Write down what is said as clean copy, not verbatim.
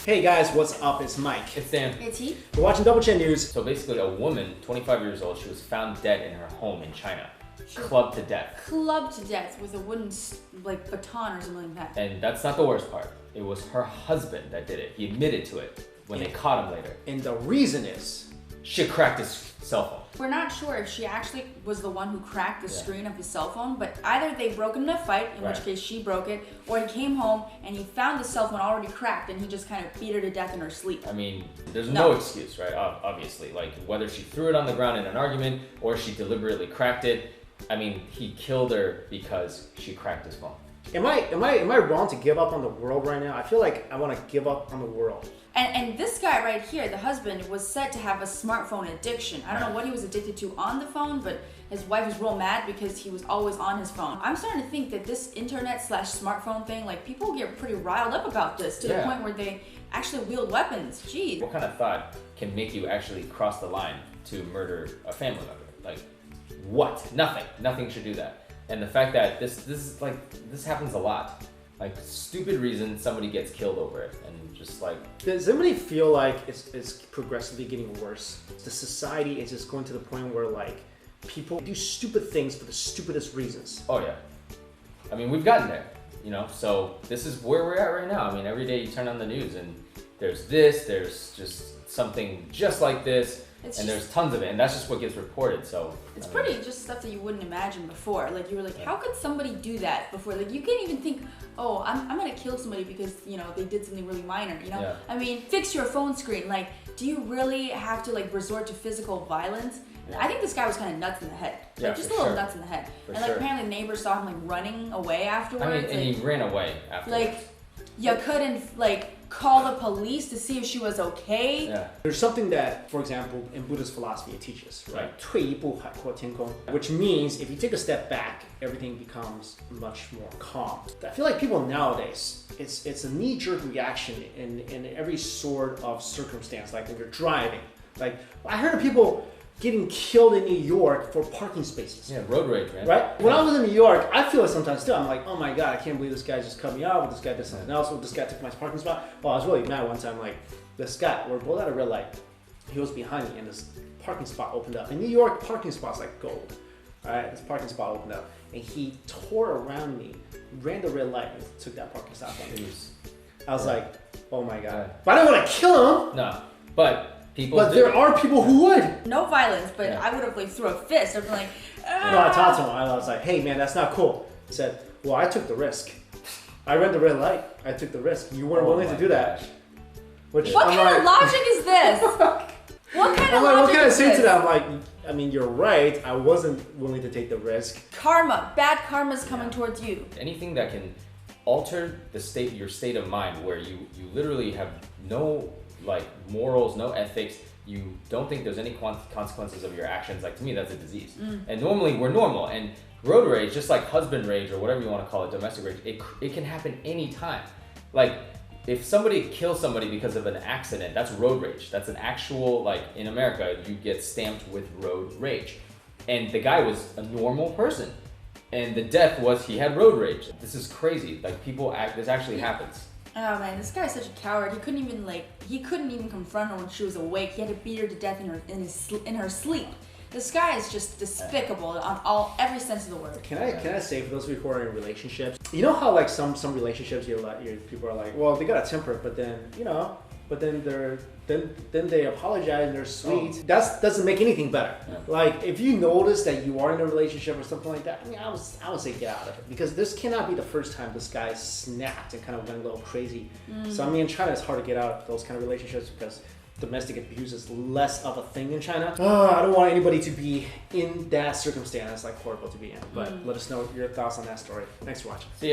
Hey guys, what's up? It's Mike. It's Dan. It's he. We're watching Double Chin News. So basically a woman, 25 years old, she was found dead in her home in China. Clubbed to death. Clubbed to death with a wooden, baton or something like that. And that's not the worst part. It was her husband that did it. He admitted to it when they caught him later. And the reason is... She cracked his cell phone. We're not sure if she actually was the one who cracked the screen of his cell phone, but either they broke into a fight, in which case she broke it, or he came home and he found the cell phone already cracked and he just kind of beat her to death in her sleep. I mean, there's no excuse, right? Obviously. Like, whether she threw it on the ground in an argument or she deliberately cracked it, I mean, he killed her because she cracked his phone. Am I wrong to give up on the world right now? I feel like I want to give up on the world. And this guy right here, the husband, was said to have a smartphone addiction. I don't know what he was addicted to on the phone, but his wife was real mad because he was always on his phone. I'm starting to think that this internet/smartphone thing, like, people get pretty riled up about this to the point where they actually wield weapons. Jeez. What kind of thought can make you actually cross the line to murder a family member? Like, what? Nothing. Nothing should do that. And the fact that this happens a lot. Like, stupid reason somebody gets killed over it, and just like... Does anybody feel like it's progressively getting worse? The society is just going to the point where, like, people do stupid things for the stupidest reasons. Oh yeah. I mean, we've gotten there, you know? So this is where we're at right now. I mean, every day you turn on the news and there's just something just like this. There's tons of it, and that's just what gets reported, so... It's pretty just stuff that you wouldn't imagine before. Like, you were like, how could somebody do that before? Like, you can't even think, oh, I'm gonna kill somebody because, you know, they did something really minor, you know? Yeah. I mean, fix your phone screen. Like, do you really have to, like, resort to physical violence? Yeah. I think this guy was kind of nuts in the head. Like, just a little nuts in the head. Apparently neighbors saw him, like, running away afterwards. I mean, and he ran away afterwards. Like, you couldn't, like, call the police to see if she was okay. Yeah. There's something that, for example, in Buddhist philosophy it teaches, right? 退一步海阔天空, which means if you take a step back, everything becomes much more calm. I feel like people nowadays, it's a knee-jerk reaction in every sort of circumstance. Like when you're driving, like I heard of people getting killed in New York for parking spaces. Yeah, road rage, man. Right? When I was in New York, I feel it sometimes too. I'm like, oh my God, I can't believe this guy just cut me off, or this guy did something else, or this guy took my parking spot. Well, I was really mad one time, like, this guy, we're both at a red light. He was behind me, and this parking spot opened up. In New York, parking spots like gold. All right, this parking spot opened up, and he tore around me, ran the red light, and took that parking spot from me. I was like, oh my God. But I don't want to kill him. No, but... there are people who would. No violence, but I would have like threw a fist. I'd be like, No, I talked to him. I was like, hey man, that's not cool. He said, well, I took the risk. I ran the red light. I took the risk. You weren't willing to do that. Which what kind of logic is this? What kind of logic what can I is say this? to that? I'm like, I mean, you're right. I wasn't willing to take the risk. Karma. Bad karma's coming towards you. Anything that can alter your state of mind, where you literally have no like morals, no ethics, you don't think there's any consequences of your actions, like to me that's a disease. And normally we're normal, and road rage, just like husband rage or whatever you want to call it, domestic rage, it can happen anytime. Like if somebody kills somebody because of an accident, that's road rage. That's an actual, like in America you get stamped with road rage, and the guy was a normal person and the death was he had road rage. This is crazy. Like this actually happens. Oh man, this guy's such a coward. He couldn't even confront her when she was awake. He had to beat her to death in her sleep. This guy is just despicable on every sense of the word. Can I say, for those of you who are in relationships, you know how like some relationships people are like, well, they got a temper, but then then they apologize and they're sweet. That doesn't make anything better. Like if you notice that you are in a relationship or something like that, I mean, I would say get out of it, because this cannot be the first time this guy snapped and kind of went a little crazy. So I mean, in China it's hard to get out of those kind of relationships because domestic abuse is less of a thing in China. I don't want anybody to be in that circumstance. Like horrible to be in. But let us know your thoughts on that story. Thanks for watching. See ya.